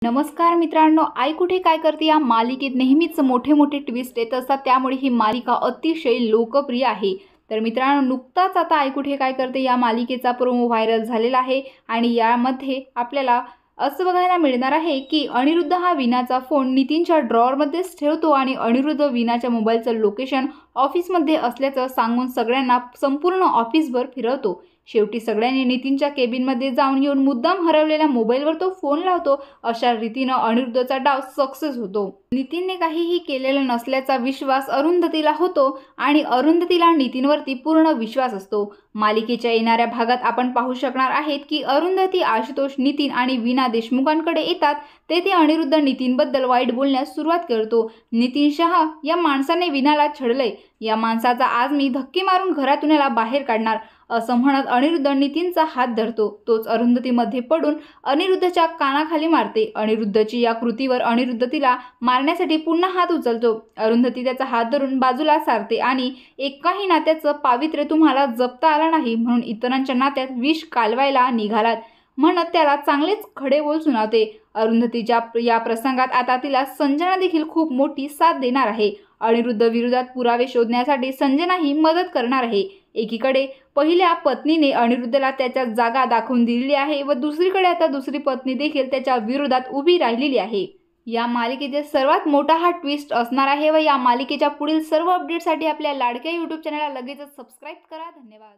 नमस्कार मित्रांनो, आई कुठे काय करते या मालिकेत नेहमीच मोठे मोठे ट्विस्ट येत असतात, त्यामुळे ही मालिका अतिशय लोकप्रिय आहे। तर मित्रांनो, नुकताच आता आई कुठे काय करते या मालिकेचा प्रोमो व्हायरल झालेला आहे आणि यामध्ये आपल्याला असं बघायला मिळणार आहे की अनिरुद्ध हा वीणाचा फोन नितीनच्या ड्रॉअरमध्येच ठेवतो आणि अनिरुद्ध वीणाच्या मोबाईलचं लोकेशन ऑफिसमध्ये असल्याचं सांगून सगळ्यांना संपूर्ण ऑफिसभर फिरवतो। शेवटी सगळ्यांनी नितीनच्या केबिनमध्ये जाऊन येऊन मुद्दाम हरवलेल्या मोबाईलवर तो फोन लावतो। अशा रीतीनं अनिरुद्धचा डाव सक्सेस होतो। नितीनने काहीही केलेलं नसल्याचा विश्वास अरुंधतीला होतो आणि अरुंधतीला नितीनवरती पूर्ण विश्वास असतो। मालिकेच्या येणाऱ्या भागात आपण पाहू शकणार आहेत की अरुंधती, आशुतोष, नितीन आणि वीणा देशमुखांकडे येतात। तेथे अनिरुद्ध नितीनबद्दल वाईट बोलण्यास सुरुवात करतो। नितीन शहा या माणसाने वीणाला छळलंय, या माणसाचा आज मी धक्के मारून घरातून याला बाहेर काढणार असं म्हणत अनिरुद्ध नितीनचा हात धरतो। तोच अरुंधतीमध्ये पडून अनिरुद्धच्या कानाखाली मारते। अनिरुद्धची या कृतीवर अनिरुद्ध तिला मारण्यासाठी पुन्हा हात उचलतो। अरुंधती त्याचा हात धरून बाजूला सारते आणि एकाही नात्याचं पावित्र्य तुम्हाला जपता आलं नाही म्हणून इतरांच्या नात्यात विष कालवायला निघालात म्हणत त्याला चांगलेच खडे बोल सुनावते। अरुंधतीच्या या प्रसंगात आता तिला संजना देखील खूप मोठी साथ देणार आहे। अनिरुद्ध विरोधात पुरावे शोधण्यासाठी संजनाही मदत करणार आहे। एकीकडे पहिल्या पत्नीने अनिरुद्धला त्याच्या जागा दाखवून दिलेली आहे व दुसरीकडे आता दुसरी पत्नी देखील त्याच्या विरोधात उभी राहिलेली आहे। या मालिकेतील सर्वात मोठा हा ट्विस्ट असणार आहे व या मालिकेच्या पुढील सर्व अपडेटसाठी आपल्या लाडक्या YouTube चॅनलला लगेचच सबस्क्राईब करा। धन्यवाद।